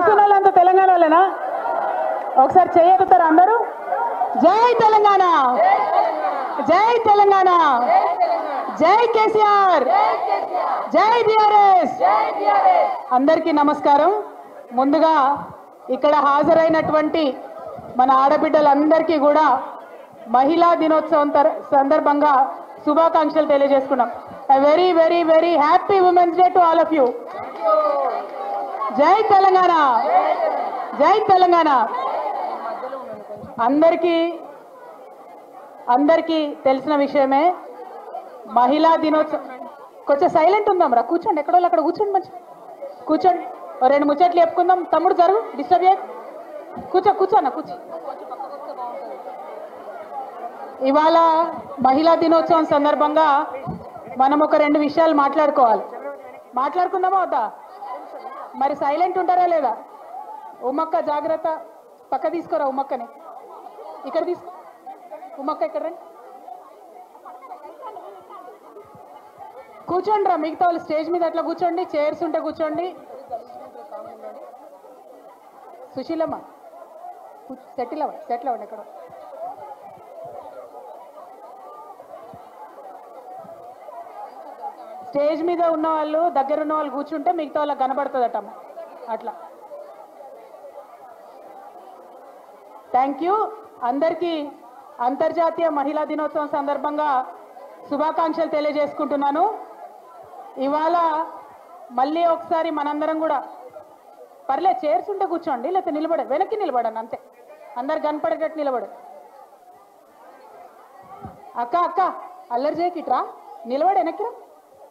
కూర్చున్న వాళ్ళంతా తెలంగాణ వాళ్ళేనా? ఒకసారి చేయెత్తుతారు అందరూ. జై తెలంగాణ, జై తెలంగాణ, జై కేసీఆర్, జై బీఆర్ఎస్. అందరికీ నమస్కారం. ముందుగా ఇక్కడ హాజరైనటువంటి మన ఆడబిడ్డలందరికీ కూడా మహిళా దినోత్సవం సందర్భంగా శుభాకాంక్షలు తెలియజేసుకున్నాం. Very very very happy women's day to all of you. జై తెలంగాణ, జై తెలంగాణ. అందరికీ తెలిసిన విషయమే మహిళా దినోత్సవం. కొంచెం సైలెంట్ ఉందాం రా, కూర్చోండి. ఎక్కడో అక్కడ కూర్చోండి, మంచి కూర్చోండి. రెండు ముచ్చట్లు చెప్పుకుందాం. తమ్ముడు జరుగు, డిస్టర్బ్ చేయ. కూర్చోన్న కూర్చో. ఇవాళ మహిళా దినోత్సవం సందర్భంగా మనం ఒక రెండు విషయాలు మాట్లాడుకుందామా వద్దా? మరి సైలెంట్ ఉంటారా లేదా? ఉమ్మక్క జాగ్రత్త, పక్క తీసుకోరా ఉమ్మక్కని. ఇక్కడ తీసుకో ఉమ్మక్క, ఇక్కడ రండి. కూర్చోండి రా, మిగతా వాళ్ళు స్టేజ్ మీద అట్లా కూర్చోండి. చైర్స్ ఉంటే కూర్చోండి. సుశీలమ్మ సెటిల్ అవ్వండి. ఎక్కడ స్టేజ్ మీద ఉన్న వాళ్ళు, దగ్గర ఉన్న వాళ్ళు కూర్చుంటే మిగతా వాళ్ళకి కనబడుతుందట అట్లా. Thank you. అందరికీ అంతర్జాతీయ మహిళా దినోత్సవం సందర్భంగా శుభాకాంక్షలు తెలియజేసుకుంటున్నాను. ఇవాళ మళ్ళీ ఒకసారి మనందరం కూడా, పర్లేదు చైర్స్ ఉంటే కూర్చోండి, లేకపోతే వెనక్కి నిలబడండి అంతే. అందరు కనపడేటట్టు నిలబడు. అక్క అల్లరి చేయకిట్రా, నిలబడి వెనక్కిరా,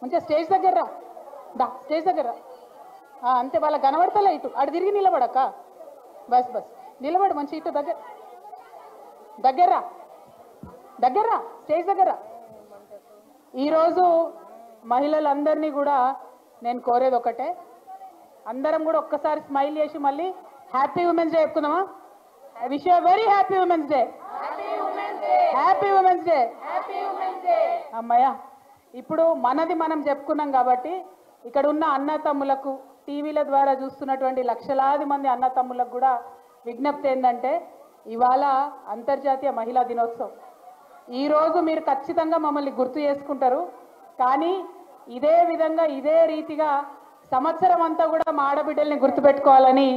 మంచిగా స్టేజ్ దగ్గర రా, స్టేజ్ దగ్గర రా. అంతే, వాళ్ళకి కనబడతలే. ఇటు అటు తిరిగి నిలబడక్క. బస్ నిలబడు, మంచి ఇటు దగ్గర స్టేజ్ దగ్గర. ఈరోజు మహిళలందరినీ కూడా నేను కోరేది ఒకటే, అందరం కూడా ఒక్కసారి స్మైల్ చేసి మళ్ళీ హ్యాపీ ఉమెన్స్ డే చెప్పుకుందామా? Wish you very happy women's day. Happy women's day. అమ్మయ్య, ఇప్పుడు మనది మనం చెప్పుకున్నాం కాబట్టి ఇక్కడ ఉన్న అన్నతమ్ములకు, టీవీల ద్వారా చూస్తున్నటువంటి లక్షలాది మంది అన్నతమ్ములకు కూడా విజ్ఞప్తి ఏంటంటే, ఇవాళ అంతర్జాతీయ మహిళా దినోత్సవం. ఈరోజు మీరు ఖచ్చితంగా మమ్మల్ని గుర్తు చేసుకుంటారు, కానీ ఇదే విధంగా ఇదే రీతిగా సంవత్సరం అంతా కూడా మా ఆడబిడ్డల్ని గుర్తుపెట్టుకోవాలని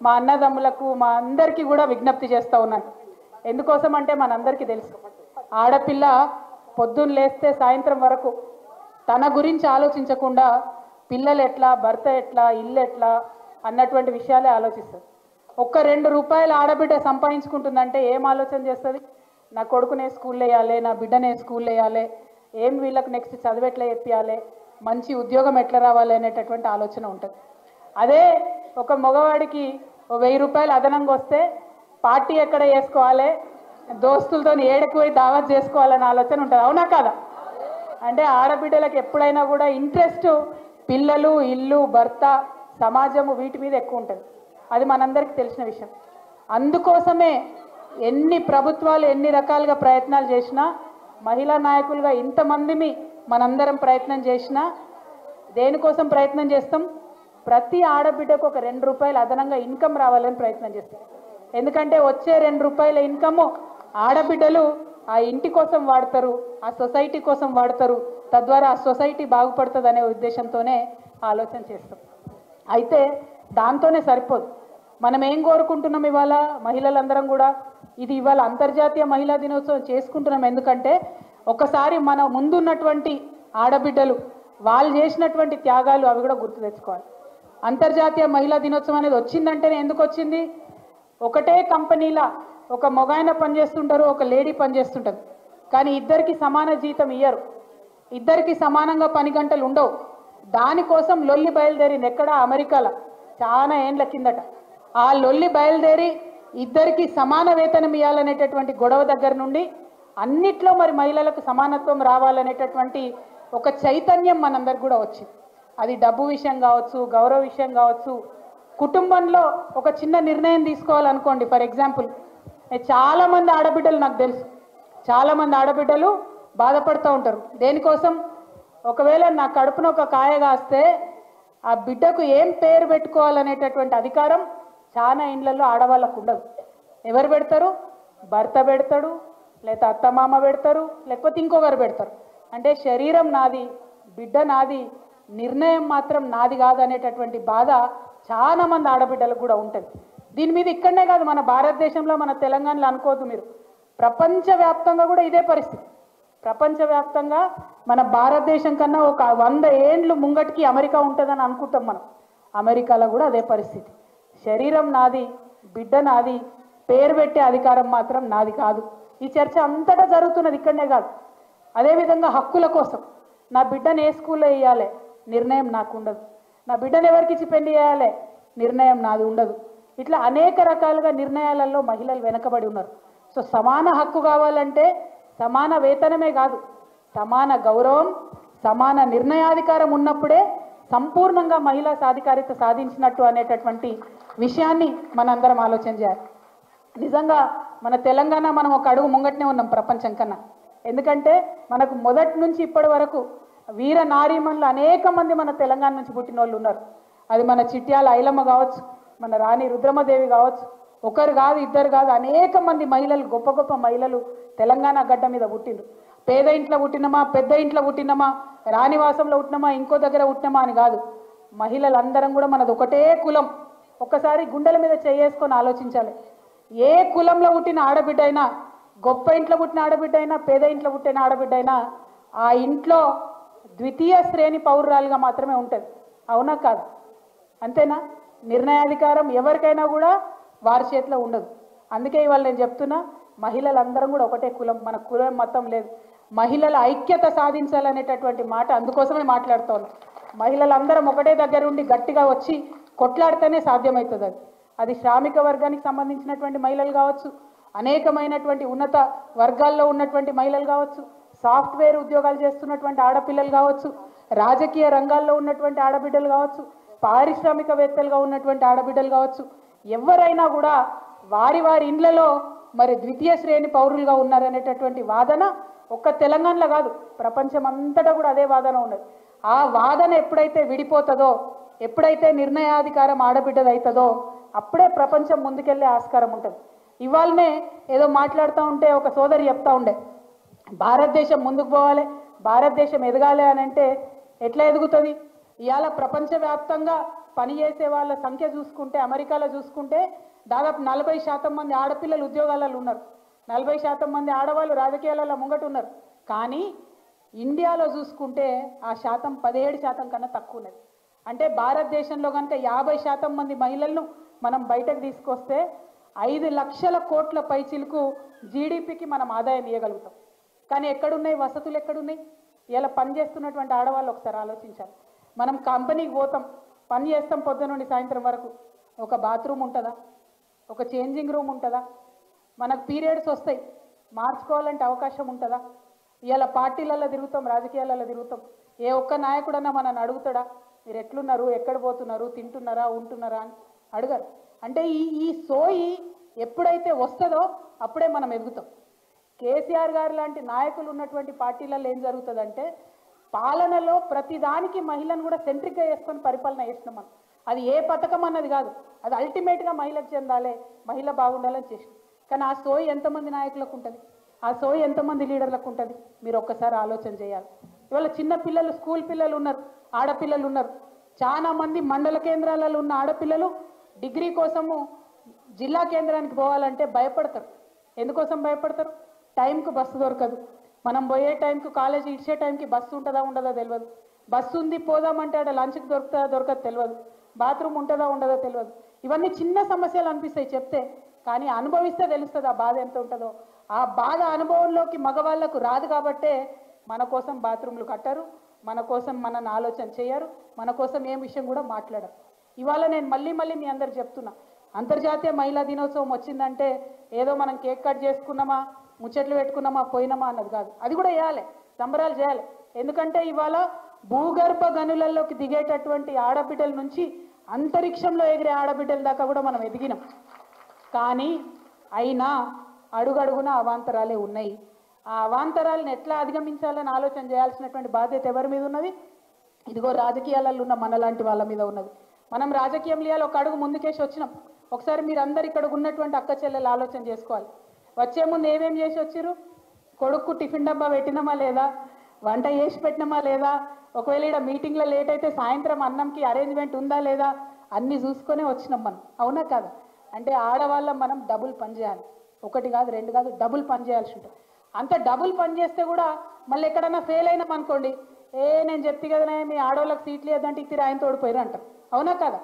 మా అన్నదమ్ములకు, మా అందరికీ కూడా విజ్ఞప్తి చేస్తూ ఉన్నాను. ఎందుకోసం అంటే మనందరికీ తెలుసు, ఆడపిల్ల పొద్దున్న లేస్తే సాయంత్రం వరకు తన గురించి ఆలోచించకుండా పిల్లలు ఎట్లా, భర్త ఎట్లా, ఇల్లు ఎట్లా అన్నటువంటి విషయాలే ఆలోచిస్తుంది. ఒక్క 2 రూపాయలు ఆడబిడ్డ సంపాదించుకుంటుందంటే ఏం ఆలోచన చేస్తుంది? నా కొడుకునే స్కూల్లో వేయాలి, నా బిడ్డనే స్కూల్లో వేయాలి, ఏం వీళ్ళకు నెక్స్ట్ చదువు ఎట్లా చెప్పాలి, మంచి ఉద్యోగం ఎట్లా రావాలి అనేటటువంటి ఆలోచన ఉంటుంది. అదే ఒక మగవాడికి 1000 రూపాయలు అదనంగా వస్తే పార్టీ ఎక్కడ చేసుకోవాలి, దోస్తులతో ఏడకు పోయి దావత్ చేసుకోవాలనే ఆలోచన ఉంటుంది. అవునా కాదా? అంటే ఆడబిడ్డలకు ఎప్పుడైనా కూడా ఇంట్రెస్ట్ పిల్లలు, ఇల్లు, భర్త, సమాజము వీటి మీద ఎక్కువ ఉంటుంది. అది మనందరికీ తెలిసిన విషయం. అందుకోసమే ఎన్ని ప్రభుత్వాలు ఎన్ని రకాలుగా ప్రయత్నాలు చేసినా, మహిళా నాయకులుగా ఇంతమందిని మనందరం ప్రయత్నం చేసినా, దేనికోసం ప్రయత్నం చేస్తాం? ప్రతి ఆడబిడ్డకు ఒక 2 రూపాయలు అదనంగా ఇన్కమ్ రావాలని ప్రయత్నం చేస్తాం. ఎందుకంటే వచ్చే 2 రూపాయల ఇన్కమ్ ఆడబిడ్డలు ఆ ఇంటి కోసం వాడతారు, ఆ సొసైటీ కోసం వాడతారు, తద్వారా ఆ సొసైటీ బాగుపడుతుంది అనే ఉద్దేశంతోనే ఆలోచన చేస్తాం. అయితే దాంతోనే సరిపోదు. మనం ఏం కోరుకుంటున్నాం? ఇవాళ మహిళలందరం కూడా ఇది ఇవాళ అంతర్జాతీయ మహిళా దినోత్సవం చేసుకుంటున్నాం. ఎందుకంటే ఒకసారి మన ముందున్నటువంటి ఆడబిడ్డలు వాళ్ళు చేసినటువంటి త్యాగాలు అవి కూడా గుర్తు తెచ్చుకోవాలి. అంతర్జాతీయ మహిళా దినోత్సవం అనేది వచ్చిందంటేనే ఎందుకు వచ్చింది? ఒకటే కంపెనీలా ఒక మగాయన పనిచేస్తుంటారు, ఒక లేడీ పనిచేస్తుంటారు, కానీ ఇద్దరికి సమాన జీతం ఇయ్యరు, ఇద్దరికి సమానంగా పని గంటలు ఉండవు. దానికోసం లొల్లి బయలుదేరింది ఎక్కడ? అమెరికాలో చాలా ఏండ్ల కిందట. ఆ లొల్లి బయలుదేరి ఇద్దరికి సమాన వేతనం ఇవ్వాలనేటటువంటి గొడవ దగ్గర నుండి అన్నిట్లో మరి మహిళలకు సమానత్వం రావాలనేటటువంటి ఒక చైతన్యం మనందరికి కూడా వచ్చింది. అది డబ్బు విషయం కావచ్చు, గౌరవ విషయం కావచ్చు, కుటుంబంలో ఒక చిన్న నిర్ణయం తీసుకోవాలనుకోండి. ఫర్ ఎగ్జాంపుల్, చాలామంది ఆడబిడ్డలు నాకు తెలుసు, చాలామంది ఆడబిడ్డలు బాధపడుతూ ఉంటారు. దేనికోసం? ఒకవేళ నా కడుపున ఒక కాయ కాస్తే ఆ బిడ్డకు ఏం పేరు పెట్టుకోవాలనేటటువంటి అధికారం చాలా ఇండ్లలో ఆడవాళ్ళకు ఉండదు. ఎవరు పెడతారు? భర్త పెడతాడు, లేకపోతే అత్తమామ పెడతారు, లేకపోతే ఇంకొకరు పెడతారు. అంటే శరీరం నాది, బిడ్డ నాది, నిర్ణయం మాత్రం నాది కాదు అనేటటువంటి బాధ చాలా మంది ఆడబిడ్డలకు కూడా ఉంటుంది. దీని మీద ఇక్కడనే కాదు, మన భారతదేశంలో, మన తెలంగాణలో అనుకోవద్దు మీరు, ప్రపంచవ్యాప్తంగా కూడా ఇదే పరిస్థితి. ప్రపంచవ్యాప్తంగా మన భారతదేశం కన్నా ఒక 100 ఏండ్లు ముంగటికి అమెరికా ఉంటుందని అనుకుంటాం మనం. అమెరికాలో కూడా అదే పరిస్థితి. శరీరం నాది, బిడ్డ నాది, పేరు పెట్టే అధికారం మాత్రం నాది కాదు. ఈ చర్చ అంతటా జరుగుతున్నది, ఇక్కడనే కాదు. అదేవిధంగా హక్కుల కోసం నా బిడ్డను ఏ స్కూల్లో వేయాలి నిర్ణయం నాకు ఉండదు, నా బిడ్డను ఎవరికి ఇచ్చి పెళ్లి చేయాలి నిర్ణయం నాది ఉండదు. ఇట్లా అనేక రకాలుగా నిర్ణయాలలో మహిళలు వెనకబడి ఉన్నారు. సో సమాన హక్కు కావాలంటే సమాన వేతనమే కాదు, సమాన గౌరవం, సమాన నిర్ణయాధికారం ఉన్నప్పుడే సంపూర్ణంగా మహిళా సాధికారిత సాధించినట్టు అనేటటువంటి విషయాన్ని మనందరం ఆలోచన చేయాలి. నిజంగా మన తెలంగాణ మనం ఒక అడుగు ముంగట్నే ఉన్నాం ప్రపంచం కన్నా. ఎందుకంటే మనకు మొదటి నుంచి ఇప్పటి వరకు వీర నారీమణులు అనేక మంది మన తెలంగాణ నుంచి పుట్టిన వాళ్ళు ఉన్నారు. అది మన చిట్యాల ఐలమ్మ కావచ్చు, మన రాణి రుద్రమదేవి కావచ్చు, ఒకరు కాదు ఇద్దరు కాదు, అనేక మంది మహిళలు, గొప్ప గొప్ప మహిళలు తెలంగాణ గడ్డ మీద పుట్టిండ్రు. పేద ఇంట్లో పుట్టినమా, పెద్ద ఇంట్లో పుట్టినమా, రాణివాసంలో పుట్టినమా, ఇంకో దగ్గర పుట్టినమా అని కాదు. మహిళలందరం కూడా మనది ఒకటే కులం. ఒక్కసారి గుండెల మీద చేసుకొని ఆలోచించాలి. ఏ కులంలో పుట్టిన ఆడబిడ్డ అయినా, గొప్ప ఇంట్లో పుట్టిన ఆడబిడ్డ అయినా, పేద ఇంట్లో పుట్టిన ఆడబిడ్డ అయినా, ఆ ఇంట్లో ద్వితీయ శ్రేణి పౌరురాలుగా మాత్రమే ఉంటుంది. అవునా కాదు? అంతేనా? నిర్ణయాధికారం ఎవరికైనా కూడా వారి చేతిలో ఉండదు. అందుకే ఇవాళ నేను చెప్తున్నా, మహిళలందరం కూడా ఒకటే కులం, మన కులం మతం లేదు. మహిళల ఐక్యత సాధించాలనేటటువంటి మాట అందుకోసమే మాట్లాడుతాను. మహిళలందరం ఒకటే దగ్గర ఉండి గట్టిగా వచ్చి కొట్లాడితేనే సాధ్యమవుతుంది. అది శ్రామిక వర్గానికి సంబంధించినటువంటి మహిళలు కావచ్చు, అనేకమైనటువంటి ఉన్నత వర్గాల్లో ఉన్నటువంటి మహిళలు కావచ్చు, సాఫ్ట్వేర్ ఉద్యోగాలు చేస్తున్నటువంటి ఆడపిల్లలు కావచ్చు, రాజకీయ రంగాల్లో ఉన్నటువంటి ఆడబిడ్డలు కావచ్చు, పారిశ్రామికవేత్తలుగా ఉన్నటువంటి ఆడబిడ్డలు కావచ్చు, ఎవరైనా కూడా వారి వారి ఇండ్లలో మరి ద్వితీయ శ్రేణి పౌరులుగా ఉన్నారనేటటువంటి వాదన ఒక్క తెలంగాణలో కాదు, ప్రపంచం అంతటా కూడా అదే వాదన ఉన్నది. ఆ వాదన ఎప్పుడైతే విడిపోతుందో, ఎప్పుడైతే నిర్ణయాధికారం ఆడబిడ్డది అవుతుందో, అప్పుడే ప్రపంచం ముందుకెళ్లే ఆస్కారం ఉంటుంది. ఇవాళనే ఏదో మాట్లాడుతూ ఉంటే ఒక సోదరి చెప్తా ఉండే, భారతదేశం ముందుకు పోవాలి, భారతదేశం ఎదగాలి అని అంటే ఎట్లా ఎదుగుతుంది? ఇవాళ ప్రపంచవ్యాప్తంగా పనిచేసే వాళ్ళ సంఖ్య చూసుకుంటే, అమెరికాలో చూసుకుంటే దాదాపు 40% మంది ఆడపిల్లలు ఉద్యోగాలలో ఉన్నారు, 40% మంది ఆడవాళ్ళు రాజకీయాలలో ముంగట ఉన్నారు. కానీ ఇండియాలో చూసుకుంటే ఆ శాతం 17% కన్నా తక్కువ ఉన్నది. అంటే భారతదేశంలో కనుక 50% మంది మహిళలను మనం బయటకు తీసుకొస్తే 5 లక్షల కోట్ల పైచిలకు జీడిపికి మనం ఆదాయం ఇవ్వగలుగుతాం. కానీ ఎక్కడున్నాయి వసతులు? ఎక్కడున్నాయి? ఇలా పని చేస్తున్నటువంటి ఆడవాళ్ళు ఒకసారి ఆలోచించాలి. మనం కంపెనీకి పోతాం, పని చేస్తాం పొద్దున నుండి సాయంత్రం వరకు. ఒక బాత్రూమ్ ఉంటుందా? ఒక చేంజింగ్ రూమ్ ఉంటుందా? మనకు పీరియడ్స్ వస్తాయి, మార్చుకోవాలంటే అవకాశం ఉంటుందా? ఇలా పార్టీలలో తిరుగుతాం, రాజకీయాలలో తిరుగుతాం, ఏ ఒక్క నాయకుడన్నా మనల్ని అడుగుతాడా మీరు ఎట్లున్నారు, ఎక్కడ పోతున్నారు, తింటున్నారా, ఉంటున్నారా అని? అడగరు. అంటే ఈ సోయి ఎప్పుడైతే వస్తుందో అప్పుడే మనం ఎదుగుతాం. కేసీఆర్ గారు లాంటి నాయకులు ఉన్నటువంటి పార్టీలలో ఏం జరుగుతుందంటే, పాలనలో ప్రతిదానికి మహిళను కూడా సెంట్రిక్గా చేసుకొని పరిపాలన చేసినాం మనం. అది ఏ పథకం అన్నది కాదు, అది అల్టిమేట్గా మహిళకు చెందాలి, మహిళ బాగుండాలని చేసినాం. కానీ ఆ సోయి ఎంతమంది నాయకులకు ఉంటుంది? ఆ సోయి ఎంతమంది లీడర్లకు ఉంటుంది? మీరు ఒక్కసారి ఆలోచన చేయాలి. ఇవాళ చిన్న పిల్లలు, స్కూల్ పిల్లలు ఉన్నారు, ఆడపిల్లలు ఉన్నారు. చాలా మంది మండల కేంద్రాలలో ఉన్న ఆడపిల్లలు డిగ్రీ కోసము జిల్లా కేంద్రానికి పోవాలంటే భయపడతారు. ఎందుకోసం భయపడతారు? టైంకు బస్సు దొరకదు. మనం పోయే టైంకు, కాలేజీ ఇచ్చే టైంకి బస్సు ఉంటుందా ఉండదో తెలియదు. బస్సు ఉంది పోదామంటే ఆడ లంచ్కి దొరుకుతుందా దొరకదు తెలియదు. బాత్రూమ్ ఉంటుందా ఉండదో తెలియదు. ఇవన్నీ చిన్న సమస్యలు అనిపిస్తాయి చెప్తే, కానీ అనుభవిస్తే తెలుస్తుంది ఆ బాధ ఎంత ఉంటుందో. ఆ బాధ అనుభవంలోకి మగవాళ్లకు రాదు కాబట్టే మన కోసం బాత్రూమ్లు కట్టరు, మన కోసం మనల్ని ఆలోచన చేయరు, మన కోసం ఏం విషయం కూడా మాట్లాడరు. ఇవాళ నేను మళ్ళీ మీ అందరు చెప్తున్నా, అంతర్జాతీయ మహిళా దినోత్సవం వచ్చిందంటే ఏదో మనం కేక్ కట్ చేసుకున్నామా, ముచ్చట్లు పెట్టుకున్నామా, పోయినామా అన్నది కాదు. అది కూడా చేయాలి, సంబరాలు చేయాలి. ఎందుకంటే ఇవాళ భూగర్భ గనులలోకి దిగేటటువంటి ఆడబిడ్డల నుంచి అంతరిక్షంలో ఎగిరే ఆడబిడ్డల దాకా కూడా మనం ఎదిగినాం. కానీ అయినా అడుగడుగున అవాంతరాలే ఉన్నాయి. ఆ అవాంతరాలను ఎట్లా అధిగమించాలని ఆలోచన చేయాల్సినటువంటి బాధ్యత ఎవరి మీద ఉన్నది? ఇదిగో రాజకీయాలలో ఉన్న మనలాంటి వాళ్ళ మీద ఉన్నది. మనం రాజకీయంలో ఒక అడుగు ముందుకేసి వచ్చినాం. ఒకసారి మీరు అందరు ఇక్కడ ఉన్నటువంటి అక్క చెల్లెలు ఆలోచన చేసుకోవాలి. వచ్చే ముందు ఏమేం చేసి వచ్చారు? కొడుకు టిఫిన్ డబ్బా పెట్టినామా లేదా, వంట చేసి పెట్టినామా లేదా, ఒకవేళ ఇక్కడ మీటింగ్లో లేట్ అయితే సాయంత్రం అన్నంకి అరేంజ్మెంట్ ఉందా లేదా, అన్నీ చూసుకొని వచ్చినాం మనం. అవునా కాదా? అంటే ఆడవాళ్ళం మనం డబుల్ పని చేయాలి. ఒకటి కాదు, రెండు కాదు, డబుల్ పని చేయాల్సి ఉంటుంది. అంత డబుల్ పని చేస్తే కూడా మళ్ళీ ఎక్కడన్నా ఫెయిల్ అయినాం అనుకోండి, నేను చెప్తే కదనే మీ ఆడవాళ్ళకి సీట్లు లేదంటే ఇద్దరు ఆయన తోడిపోయారు అంటారు. అవునా కదా?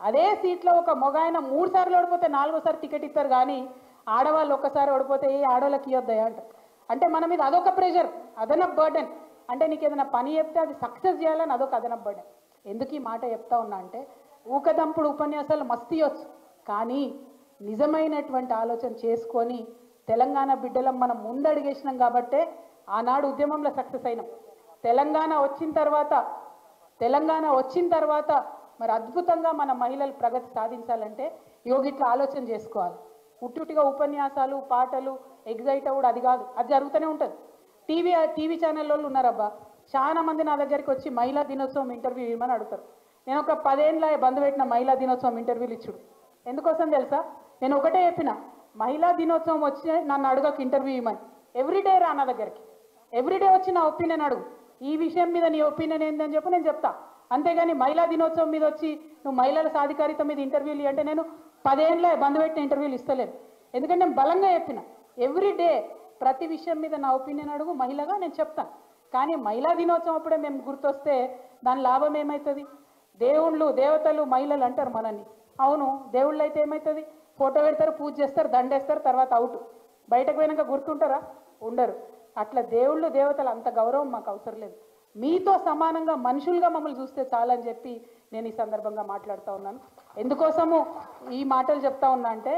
అదే సీట్లో ఒక మగ ఆయన 3 సార్లు ఓడిపోతే 4వ సారి టికెట్ ఇస్తారు, కానీ ఆడవాళ్ళు ఒక్కసారి ఓడిపోతే ఏ ఆడవాళ్ళకి ఇవ్వద్దా అంటారు. అంటే మన మీద అదొక ప్రెషర్, అదనపు బర్డెన్. అంటే నీకు ఏదైనా పని చెప్తే అది సక్సెస్ చేయాలని అదొక అదనపు బర్డెన్. ఎందుకు ఈ మాట చెప్తా ఉన్నా అంటే, ఊకదంపుడు ఉపన్యాసాలు మస్తు ఇవ్వచ్చు, కానీ నిజమైనటువంటి ఆలోచన చేసుకొని తెలంగాణ బిడ్డలం మనం ముందడుగేసినాం కాబట్టే ఆనాడు ఉద్యమంలో సక్సెస్ అయినాం. తెలంగాణ వచ్చిన తర్వాత మరి అద్భుతంగా మన మహిళలు ప్రగతి సాధించాలంటే యోగిట్లా ఆలోచన చేసుకోవాలి. ఉట్టుటిగా ఉపన్యాసాలు, పాటలు, ఎగ్జైట్ అవ్వడు అది కాదు, అది జరుగుతూనే ఉంటుంది. టీవీ ఛానల్ వాళ్ళు ఉన్నారబ్బా, చాలా మంది నా దగ్గరికి వచ్చి మహిళా దినోత్సవం ఇంటర్వ్యూ ఇవ్వమని అడుగుతారు. నేను ఒక 10 ఏళ్ళ బంద్ పెట్టిన మహిళా దినోత్సవం ఇంటర్వ్యూలు ఇచ్చుడు. ఎందుకోసం తెలుసా? నేను ఒకటే చెప్పిన, మహిళా దినోత్సవం వచ్చి నన్ను అడగకు ఇంటర్వ్యూ ఇవ్వమని. ఎవ్రీడే రా నా దగ్గరికి, ఎవ్రీడే వచ్చి నా ఒపీనియన్ అడుగు, ఈ విషయం మీద నీ ఒపీనియన్ ఏందని చెప్పి నేను చెప్తా. అంతేగాని మహిళా దినోత్సవం మీద వచ్చి నువ్వు మహిళల సాధికారిత మీద ఇంటర్వ్యూలు అంటే నేను 10 ఏళ్ళ బంద్ పెట్టిన ఇంటర్వ్యూలు ఇస్తలేను. ఎందుకంటే నేను బలంగా చెప్పిన, ఎవ్రీడే ప్రతి విషయం మీద నా ఒపీనియన్ అడుగు, మహిళగా నేను చెప్తాను. కానీ మహిళా దినోత్సవం అప్పుడే మేము గుర్తొస్తే దాని లాభం ఏమవుతుంది? దేవుళ్ళు, దేవతలు, మహిళలు అంటారు మనల్ని. అవును, దేవుళ్ళు అయితే ఏమవుతుంది? ఫోటో పెడతారు, పూజ చేస్తారు, దండేస్తారు, తర్వాత అవుట్. బయటకు పోయినాక గుర్తుంటారా? ఉండరు. అట్లా దేవుళ్ళు, దేవతలు అంత గౌరవం మాకు అవసరం లేదు. మీతో సమానంగా మనుషులుగా మమ్మల్ని చూస్తే చాలని చెప్పి నేను ఈ సందర్భంగా మాట్లాడుతూ ఉన్నాను. ఎందుకోసము ఈ మాటలు చెప్తా ఉన్నా అంటే,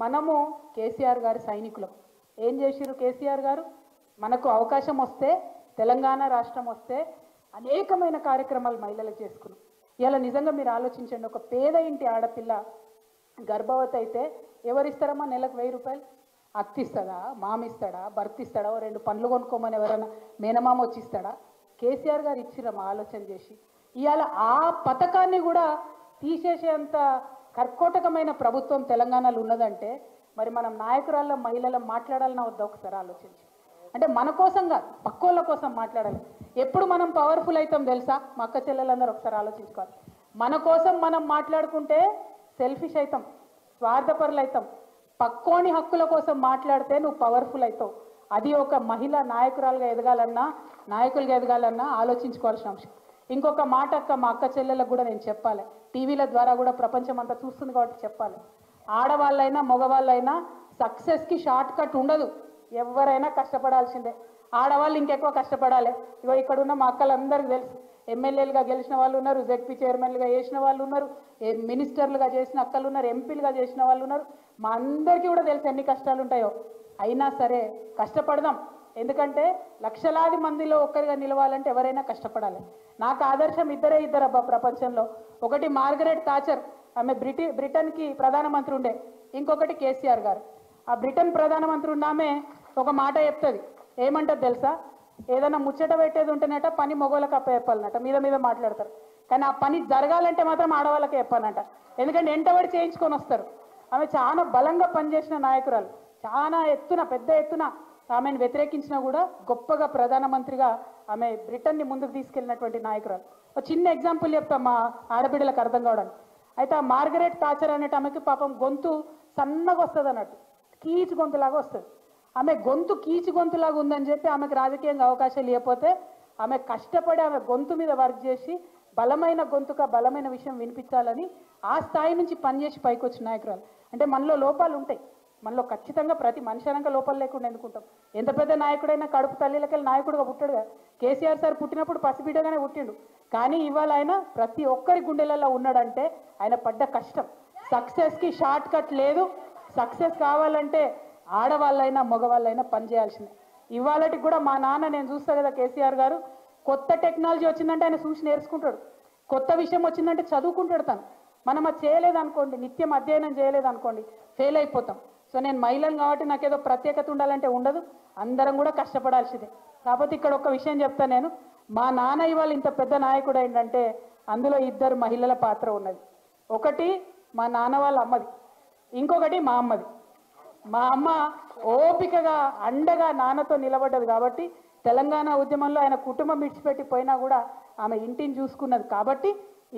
మనము కేసీఆర్ గారి సైనికులం. ఏం చేసిరు కేసీఆర్ గారు? మనకు అవకాశం వస్తే, తెలంగాణ రాష్ట్రం వస్తే అనేకమైన కార్యక్రమాలు మహిళలకు చేసుకున్నాం. ఇలా నిజంగా మీరు ఆలోచించండి, ఒక పేద ఇంటి ఆడపిల్ల గర్భవతి అయితే ఎవరిస్తారమ్మా నెలకు 1000 రూపాయలు? అత్త ఇస్తాడా, మామ ఇస్తాడా, భర్త ఇస్తాడా, 2 పండ్లు కొనుక్కోమని ఎవరైనా మేనమామ వచ్చి ఇస్తాడా? కేసీఆర్ గారు ఇచ్చిరమ్మా ఆలోచన చేసి. ఇవాళ ఆ పథకాన్ని కూడా తీసేసేంత కర్కోటకమైన ప్రభుత్వం తెలంగాణలో ఉన్నదంటే మరి మనం నాయకురాళ్ళ, మహిళల మాట్లాడాలన్నా వద్దా? ఒకసారి ఆలోచించి. అంటే మన కోసం కాదు, పక్కోళ్ళ కోసం మాట్లాడాలి. ఎప్పుడు మనం పవర్ఫుల్ అవుతాం తెలుసా? మా అక్క చెల్లెలందరూ ఒకసారి ఆలోచించుకోవాలి. మన కోసం మనం మాట్లాడుకుంటే సెల్ఫిష్ అవుతాం, స్వార్థపరులు అవుతాం. పక్కోని హక్కుల కోసం మాట్లాడితే నువ్వు పవర్ఫుల్ అవుతావు. అది ఒక మహిళ నాయకురాలుగా ఎదగాలన్నా, నాయకులుగా ఎదగాలన్నా ఆలోచించుకోవాల్సిన అంశం. ఇంకొక మాట మా అక్క చెల్లెలకు కూడా నేను చెప్పాలి, టీవీల ద్వారా కూడా ప్రపంచం అంతా చూస్తుంది కాబట్టి చెప్పాలి. ఆడవాళ్ళైనా మగవాళ్ళైనా సక్సెస్కి షార్ట్ కట్ ఉండదు. ఎవరైనా కష్టపడాల్సిందే. ఆడవాళ్ళు ఇంకెక్కువ కష్టపడాలి. ఇగో ఇక్కడున్న మా అక్కలందరికీ తెలుసు, ఎమ్మెల్యేలుగా గెలిచిన వాళ్ళు ఉన్నారు, జెడ్పీ చైర్మన్లుగా చేసిన వాళ్ళు ఉన్నారు, మినిస్టర్లుగా చేసిన అక్కలు ఉన్నారు, ఎంపీలుగా చేసిన వాళ్ళు ఉన్నారు. మా అందరికీ కూడా తెలుసు ఎన్ని కష్టాలు ఉంటాయో. అయినా సరే కష్టపడదాం. ఎందుకంటే లక్షలాది మందిలో ఒక్కరిగా నిలవాలంటే ఎవరైనా కష్టపడాలి. నాకు ఆదర్శం ఇద్దరబ్బా ప్రపంచంలో. ఒకటి మార్గరెట్ థాచర్, ఆమె బ్రిటన్కి ప్రధానమంత్రి ఉండే. ఇంకొకటి కేసీఆర్ గారు. ఆ బ్రిటన్ ప్రధానమంత్రి ఉన్నామే ఒక మాట చెప్తుంది. ఏమంటుంది తెలుసా? ఏదైనా ముచ్చట పెట్టేది ఉంటేనట పని మొగోళ్ళకి అప్పచెప్పాలన్నట. మీద మాట్లాడతారు, కానీ ఆ పని జరగాలంటే మాత్రం ఆడవాళ్ళకే చెప్పాలన్నట. ఎందుకంటే ఎంటబడి చేయించుకొని వస్తారు. ఆమె చాలా బలంగా పనిచేసిన నాయకురాలు. చాలా పెద్ద ఎత్తున ఆమెను వ్యతిరేకించినా కూడా గొప్పగా ప్రధానమంత్రిగా ఆమె బ్రిటన్ని ముందుకు తీసుకెళ్ళినటువంటి నాయకురాలు. ఒక చిన్న ఎగ్జాంపుల్ చెప్తాం మా ఆడబిడ్డలకు అర్థం కావడానికి. అయితే ఆ మార్గరెట్ థాచర్ అనేట ఆమెకి పాపం గొంతు సన్నగా వస్తుంది అన్నట్టు, కీచు గొంతులాగా వస్తుంది. ఆమె గొంతు కీచు గొంతులాగా ఉందని చెప్పి ఆమెకు రాజకీయంగా అవకాశాలు ఇవ్వకపోతే ఆమె కష్టపడి ఆమె గొంతు మీద వర్క్ చేసి బలమైన గొంతుగా బలమైన విషయం వినిపించాలని ఆ స్థాయి నుంచి పనిచేసి పైకి వచ్చిన నాయకురాలు. అంటే మనలో లోపాలు ఉంటాయి, మనలో ఖచ్చితంగా ప్రతి మనిషి అనక లోపాలు లేకుండా ఎందుకుంటాం. ఎంత పెద్ద నాయకుడైనా కడుపు తల్లిలకెళ్ళి నాయకుడుగా పుట్టాడుగా. కేసీఆర్ సార్ పుట్టినప్పుడు పసిబిడ్డగానే పుట్టిండు, కానీ ఇవాళ ఆయన ప్రతి ఒక్కరి గుండెలలో ఉన్నాడంటే ఆయన పడ్డ కష్టం. సక్సెస్కి షార్ట్ కట్ లేదు. సక్సెస్ కావాలంటే ఆడవాళ్ళైనా మగవాళ్ళైనా పనిచేయాల్సిందే. ఇవాళకి కూడా మా నాన్న, నేను చూస్తా కదా కేసీఆర్ గారు, కొత్త టెక్నాలజీ వచ్చిందంటే ఆయన చూసి నేర్చుకుంటాడు. కొత్త విషయం వచ్చిందంటే చదువుకుంటాడు తను. మనం అది చేయలేదనుకోండి, నిత్యం అధ్యయనం చేయలేదనుకోండి, ఫెయిల్ అయిపోతాం. సో నేను మహిళను కాబట్టి నాకేదో ప్రత్యేకత ఉండాలంటే ఉండదు, అందరం కూడా కష్టపడాల్సిందే. కాకపోతే ఇక్కడ ఒక విషయం చెప్తాను నేను. మా నాన్న ఇవాళ ఇంత పెద్ద నాయకుడు ఏంటంటే అందులో 2 మహిళల పాత్ర ఉన్నది. ఒకటి మా నాన్న వాళ్ళ అమ్మది, ఇంకొకటి మా అమ్మది. మా అమ్మ ఓపికగా అండగా నాన్నతో నిలబడ్డది కాబట్టి తెలంగాణ ఉద్యమంలో ఆయన కుటుంబం విడిచిపెట్టి పోయినా కూడా ఆమె ఇంటిని చూసుకున్నది కాబట్టి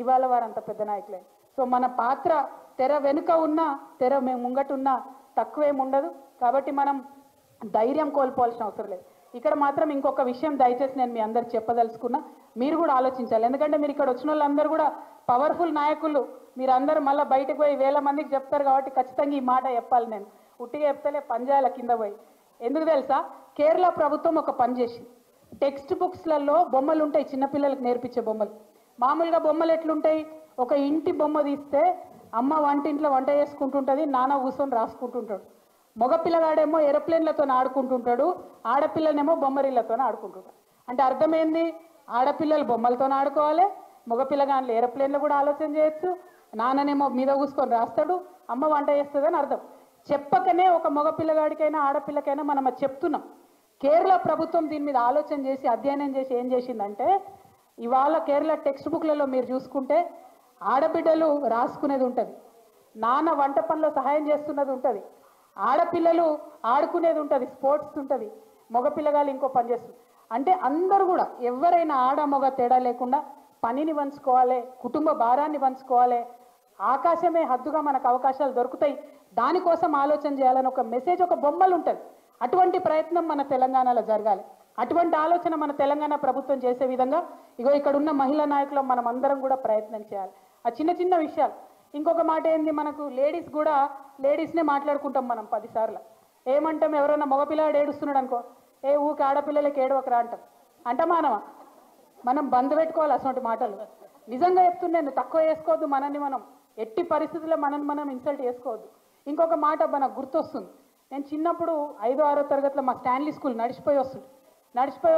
ఇవాళ వారంత పెద్ద నాయకులే. సో మన పాత్ర తెర వెనుక ఉన్నా తెర ముంగటున్నా తక్కువేం ఉండదు. కాబట్టి మనం ధైర్యం కోల్పోవాల్సిన అవసరం లేదు. ఇక్కడ మాత్రం ఇంకొక విషయం దయచేసి నేను మీ అందరికి చెప్పదలుచుకున్నా, మీరు కూడా ఆలోచించాలి. ఎందుకంటే మీరు ఇక్కడ వచ్చిన వాళ్ళందరూ కూడా పవర్ఫుల్ నాయకులు, మీరందరూ మళ్ళీ బయటకు పోయి 1000 మందికి చెప్తారు కాబట్టి ఖచ్చితంగా ఈ మాట చెప్పాలి. నేను ఉట్టిగా చెప్తలే, పంజాల కింద పోయి. ఎందుకు తెలుసా, కేరళ ప్రభుత్వం ఒక పని చేసింది. టెక్స్ట్ బుక్స్లలో బొమ్మలు ఉంటాయి, చిన్నపిల్లలకు నేర్పించే బొమ్మలు. మామూలుగా బొమ్మలు ఎట్లుంటాయి, ఒక ఇంటి బొమ్మ తీస్తే అమ్మ వంటింట్లో వంట చేసుకుంటుంటుంది, నాన్న కూర్చొని రాసుకుంటుంటాడు. మగపిల్లగాడేమో ఏరోప్లేన్లతో ఆడుకుంటుంటాడు, ఆడపిల్లనేమో బొమ్మరిళ్లతో ఆడుకుంటుంటాడు. అంటే అర్థమైంది, ఆడపిల్లలు బొమ్మలతో ఆడుకోవాలి, మగపిల్లగాళ్ళు ఏరోప్లేన్లో కూడా ఆలోచన చేయొచ్చు, నాన్ననేమో మీద కూసుకొని రాస్తాడు, అమ్మ వంట చేస్తుందని అర్థం. చెప్పకనే ఒక మగపిల్లగాడికైనా ఆడపిల్లకైనా మనం అది చెప్తున్నాం. కేరళ ప్రభుత్వం దీని మీద ఆలోచన చేసి అధ్యయనం చేసి ఏం చేసిందంటే, ఇవాళ కేరళ టెక్స్ట్ బుక్లలో మీరు చూసుకుంటే ఆడబిడ్డలు రాసుకునేది ఉంటుంది, నాన్న వంట పనిలో సహాయం చేస్తున్నది ఉంటుంది, ఆడపిల్లలు ఆడుకునేది ఉంటుంది, స్పోర్ట్స్ ఉంటుంది, మగపిల్లగాళ్ళు ఇంకో పని చేస్తుంది. అంటే అందరూ కూడా ఎవరైనా ఆడ మగ తేడా లేకుండా పనిని పంచుకోవాలి, కుటుంబ భారాన్ని పంచుకోవాలి, ఆకాశమే హద్దుగా మనకు అవకాశాలు దొరుకుతాయి, దానికోసం ఆలోచన చేయాలని ఒక మెసేజ్, ఒక బొమ్మలు ఉంటుంది. అటువంటి ప్రయత్నం మన తెలంగాణలో జరగాలి. అటువంటి ఆలోచన మన తెలంగాణ ప్రభుత్వం చేసే విధంగా ఇగో ఇక్కడ ఉన్న మహిళా నాయకులు మనం అందరం కూడా ప్రయత్నం చేయాలి. ఆ చిన్న చిన్న విషయాలు. ఇంకొక మాట ఏంది, మనకు లేడీస్ కూడా లేడీస్నే మాట్లాడుకుంటాం మనం 10 సార్లు. ఏమంటాం, ఎవరైనా మగపిల్లాడు ఏడుస్తున్నాడు అనుకో, ఏ ఊకి ఆడపిల్లలకి ఏడవకరా అంటాం. అంటమానమా? మనం బంద్ పెట్టుకోవాలి అటువంటి మాటలు. నిజంగా చెప్తున్నాను, తక్కువ చేసుకోవద్దు మనల్ని మనం, ఎట్టి పరిస్థితుల్లో మనల్ని మనం ఇన్సల్ట్ చేసుకోవద్దు. ఇంకొక మాట మనకు గుర్తొస్తుంది, నేను చిన్నప్పుడు 5వ 6వ తరగతిలో మా స్టాన్లీ స్కూల్ నడిచిపోయి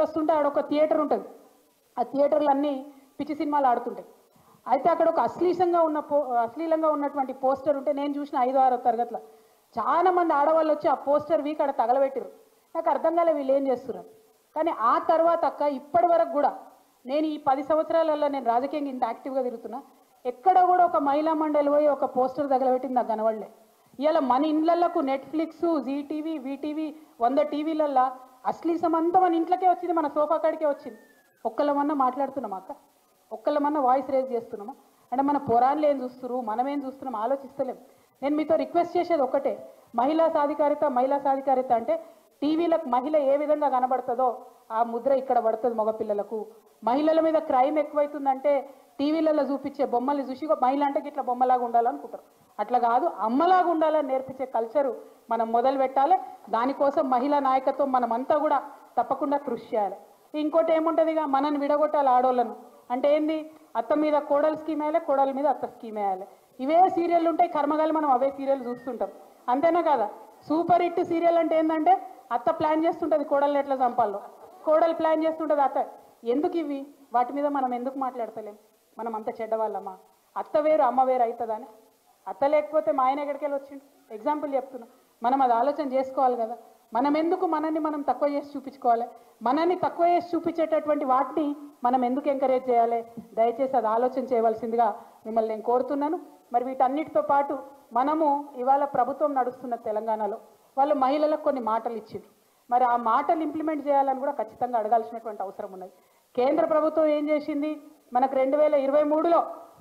వస్తుంటే ఆడ ఒక థియేటర్ ఉంటుంది. ఆ థియేటర్లు అన్నీ పిచ్చి సినిమాలు ఆడుతుంటాయి. అయితే అక్కడ ఒక అశ్లీలంగా ఉన్నటువంటి పోస్టర్ ఉంటే నేను చూసిన 5వ 6వ తరగతిలో చాలా మంది ఆడవాళ్ళు వచ్చి ఆ పోస్టర్ వీక్ అక్కడ తగలబెట్టారు. నాకు అర్థం కాలే వీళ్ళు ఏం చేస్తున్నారు. కానీ ఆ తర్వాత ఇప్పటి వరకు కూడా నేను ఈ 10 సంవత్సరాలలో నేను రాజకీయంగా ఇంత యాక్టివ్గా తిరుగుతున్నా, ఎక్కడ కూడా ఒక మహిళా మండలి పోయి ఒక పోస్టర్ తగలబెట్టింది నాకు కనబడలే. ఇవాళ మన ఇండ్లకు నెట్ఫ్లిక్స్, జీటీవీ, వీటీవీ 100 టీవీలల్లో అశ్లీసం అంతా మన ఇంట్లోకే వచ్చింది, మన సోఫా కాడికే వచ్చింది. ఒక్కళ్ళమన్నా మాట్లాడుతున్నామా అక్క? ఒక్కళ్ళమన్నా వాయిస్ రేజ్ చేస్తున్నామా? అంటే మన పురాణాలు ఏం చూస్తున్నారు, మనం ఏం చూస్తున్నాం ఆలోచిస్తలేం. నేను మీతో రిక్వెస్ట్ చేసేది ఒకటే, మహిళా సాధికారిత అంటే టీవీలకు మహిళ ఏ విధంగా కనబడుతుందో ఆ ముద్ర ఇక్కడ పడుతుంది మగపిల్లలకు. మహిళల మీద క్రైమ్ ఎక్కువైతుందంటే టీవీలలో చూపించే బొమ్మల్ని చూసి మహిళ అంటే ఇట్లా బొమ్మలాగా ఉండాలనుకుంటారు. అట్లా కాదు, అమ్మలాగా ఉండాలని నేర్పించే కల్చరు మనం మొదలు పెట్టాలి. దానికోసం మహిళా నాయకత్వం మనమంతా కూడా తప్పకుండా కృషి చేయాలి. ఇంకోటి ఏముంటుంది, ఇక మనని విడగొట్టాలి ఆడోళ్ళను. అంటే ఏంది, అత్త మీద కోడలు స్కీమ్ వేయాలి, కోడల మీద అత్త స్కీమ్ వేయాలి. ఇవే సీరియల్ ఉంటాయి, కర్మగాలి మనం అవే సీరియల్ చూస్తుంటాం. అంతేనా కదా? సూపర్ హిట్ సీరియల్ అంటే ఏంటంటే అత్త ప్లాన్ చేస్తుంటుంది కోడల్ని ఎట్లా చంపాలో, కోడలు ప్లాన్ చేస్తుంటుంది అత్త. ఎందుకు ఇవి? వాటి మీద మనం ఎందుకు మాట్లాడతలేం? మనం అంత చెడ్డవాళ్ళమ్మా? అత్త వేరు అమ్మ వేరు అవుతుందని? అత్త లేకపోతే మా ఆయన ఎక్కడికి వెళ్ళి వచ్చిండు? ఎగ్జాంపుల్ చెప్తున్నా. మనం అది ఆలోచన చేసుకోవాలి కదా. మనం ఎందుకు మనల్ని మనం తక్కువ చేసి చూపించుకోవాలి? మనల్ని తక్కువ చేసి చూపించేటటువంటి వాటిని మనం ఎందుకు ఎంకరేజ్ చేయాలి? దయచేసి అది ఆలోచన చేయవలసిందిగా మిమ్మల్ని నేను కోరుతున్నాను. మరి వీటన్నిటితో పాటు మనము ఇవాళ ప్రభుత్వం నడుస్తున్న తెలంగాణలో వాళ్ళు మహిళలకు కొన్ని మాటలు ఇచ్చిండ్రు. మరి ఆ మాటలు ఇంప్లిమెంట్ చేయాలని కూడా ఖచ్చితంగా అడగాల్సినటువంటి అవసరం ఉన్నది. కేంద్ర ప్రభుత్వం ఏం చేసింది, మనకు 2023లో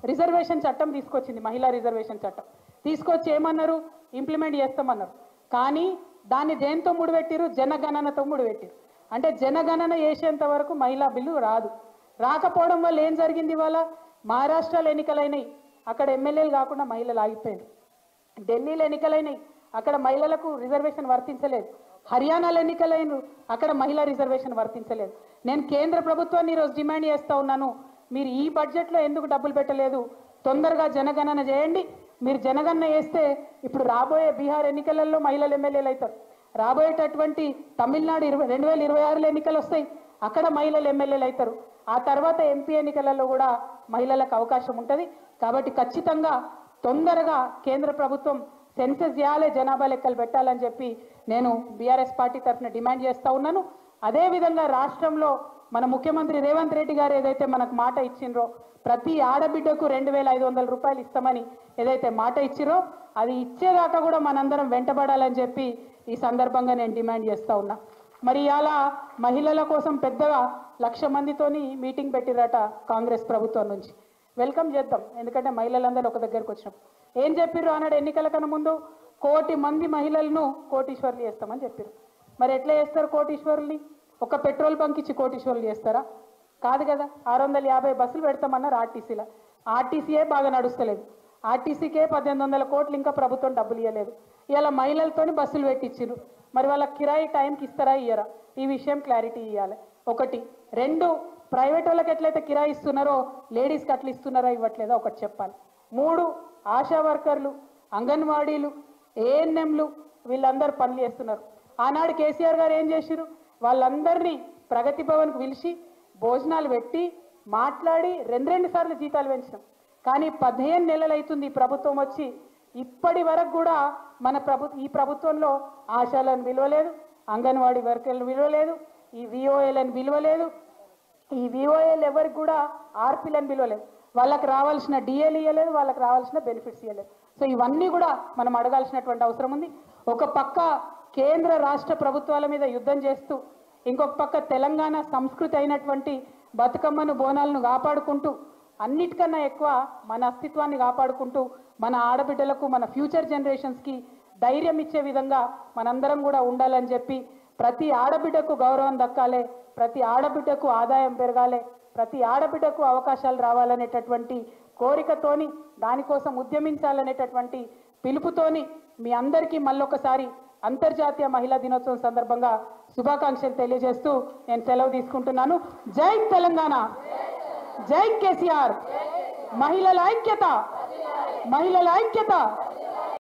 రిజర్వేషన్ చట్టం తీసుకొచ్చింది, మహిళా రిజర్వేషన్ చట్టం తీసుకొచ్చి ఏమన్నారు, ఇంప్లిమెంట్ చేస్తామన్నారు. కానీ దాన్ని దేంతో ముడిపెట్టిరు? జనగణనతో ముడిపెట్టిరు. అంటే జనగణన చేసేంత వరకు మహిళా బిల్లు రాదు. రాకపోవడం వల్ల ఏం జరిగింది, ఇవాళ మహారాష్ట్రలో ఎన్నికలైనవి, అక్కడ ఎమ్మెల్యేలు కాకుండా మహిళలు ఆగిపోయారు. ఢిల్లీలో ఎన్నికలైనవి, అక్కడ మహిళలకు రిజర్వేషన్ వర్తించలేదు. హర్యానాలో ఎన్నికలైన, అక్కడ మహిళా రిజర్వేషన్ వర్తించలేదు. నేను కేంద్ర ప్రభుత్వాన్ని ఈరోజు డిమాండ్ చేస్తూ ఉన్నాను, మీరు ఈ బడ్జెట్లో ఎందుకు డబ్బులు పెట్టలేదు? తొందరగా జనగణన చేయండి. మీరు జనగణన చేస్తే ఇప్పుడు రాబోయే బీహార్ ఎన్నికలలో మహిళలు ఎమ్మెల్యేలు అవుతారు. రాబోయేటటువంటి తమిళనాడు 2026లో ఎన్నికలు వస్తాయి, అక్కడ మహిళలు ఎమ్మెల్యేలు అవుతారు. ఆ తర్వాత ఎంపీ ఎన్నికలలో కూడా మహిళలకు అవకాశం ఉంటుంది. కాబట్టి ఖచ్చితంగా తొందరగా కేంద్ర ప్రభుత్వం సెన్సెస్ చేయాలి, జనాభా లెక్కలు పెట్టాలని చెప్పి నేను బీఆర్ఎస్ పార్టీ తరఫున డిమాండ్ చేస్తూ ఉన్నాను. అదేవిధంగా రాష్ట్రంలో మన ముఖ్యమంత్రి రేవంత్ రెడ్డి గారు ఏదైతే మనకు మాట ఇచ్చిండ్రో ప్రతి ఆడబిడ్డకు 2,500 రూపాయలు ఇస్తామని ఏదైతే మాట ఇచ్చిరో అది ఇచ్చేదాకా కూడా మనందరం వెంటబడాలని చెప్పి ఈ సందర్భంగా నేను డిమాండ్ చేస్తా ఉన్నా. మరి ఇవాళ మహిళల కోసం పెద్దగా 1,00,000 మందితోని మీటింగ్ పెట్టిరట కాంగ్రెస్ ప్రభుత్వం నుంచి. వెల్కమ్ చేద్దాం, ఎందుకంటే మహిళలందరూ ఒక దగ్గరకు వచ్చినాం. ఏం చెప్పిర్రు అన్నాడు ఎన్నికల కన్నా ముందు 1,00,00,000 మంది మహిళలను కోటీశ్వర్లు చేస్తామని చెప్పారు. మరి ఎట్లా చేస్తారు కోటీశ్వరుల్ని? ఒక పెట్రోల్ బంక్ ఇచ్చి కోటీశ్వర్లు చేస్తారా? కాదు కదా. 650 బస్సులు పెడతామన్నారు ఆర్టీసీలో. ఆర్టీసీయే బాగా నడుస్తలేదు. ఆర్టీసీకే 1,800 కోట్లు ఇంకా ప్రభుత్వం డబ్బులు ఇవ్వలేదు. ఇలా మహిళలతోని బస్సులు పెట్టించారు. మరి వాళ్ళ కిరాయి టైంకి ఇస్తారా ఇయ్యరా? ఈ విషయం క్లారిటీ ఇవ్వాలి. 1. 2, ప్రైవేట్ వాళ్ళకి ఎట్లయితే కిరాయి ఇస్తున్నారో లేడీస్కి అట్లా ఇస్తున్నారా ఇవ్వట్లేదా ఒకటి చెప్పాలి. 3, ఆశా వర్కర్లు, అంగన్వాడీలు, ఏఎన్ఎంలు వీళ్ళందరూ పనులు చేస్తున్నారు. ఆనాడు కేసీఆర్ గారు ఏం చేసిరు? వాళ్ళందరినీ ప్రగతి భవన్కు పిలిచి భోజనాలు పెట్టి మాట్లాడి 2 సార్లు జీతాలు పెంచినాం. కానీ 15 నెలలు అవుతుంది ఈ ప్రభుత్వం వచ్చి, ఇప్పటి వరకు కూడా మన ఈ ప్రభుత్వంలో ఆశాలను విలువలేదు, అంగన్వాడీ వర్కర్లను విలువలేదు, ఈ విఓఏలను విలువలేదు. ఈ విఓఏలు ఎవరికి కూడా ఆర్పీలను విలువలేదు. వాళ్ళకి రావాల్సిన డిఏలు ఇవ్వలేదు, వాళ్ళకి రావాల్సిన బెనిఫిట్స్ ఇవ్వలేదు. సో ఇవన్నీ కూడా మనం అడగాల్సినటువంటి అవసరం ఉంది. ఒక పక్క కేంద్ర రాష్ట్ర ప్రభుత్వాల మీద యుద్ధం చేస్తూ, ఇంకొక పక్క తెలంగాణ సంస్కృతి అయినటువంటి బతుకమ్మను బోనాలను కాపాడుకుంటూ, అన్నిటికన్నా ఎక్కువ మన అస్తిత్వాన్ని కాపాడుకుంటూ, మన ఆడబిడ్డలకు మన ఫ్యూచర్ జనరేషన్స్కి ధైర్యం ఇచ్చే విధంగా మనందరం కూడా ఉండాలని చెప్పి, ప్రతి ఆడబిడ్డకు గౌరవం దక్కాలి, ప్రతి ఆడబిడ్డకు ఆదాయం పెరగాలి, ప్రతి ఆడబిడ్డకు అవకాశాలు రావాలనేటటువంటి కోరికతోని, దానికోసం ఉద్యమించాలనేటటువంటి పిలుపుతోని మీ అందరికీ మళ్ళొకసారి అంతర్జాతీయ మహిళా దినోత్సవం సందర్భంగా శుభాకాంక్షలు తెలియజేస్తూ నేను సెలవు తీసుకుంటున్నాను. జై తెలంగాణ, జై కేసీఆర్, మహిళల ఐక్యత, మహిళల ఐక్యత.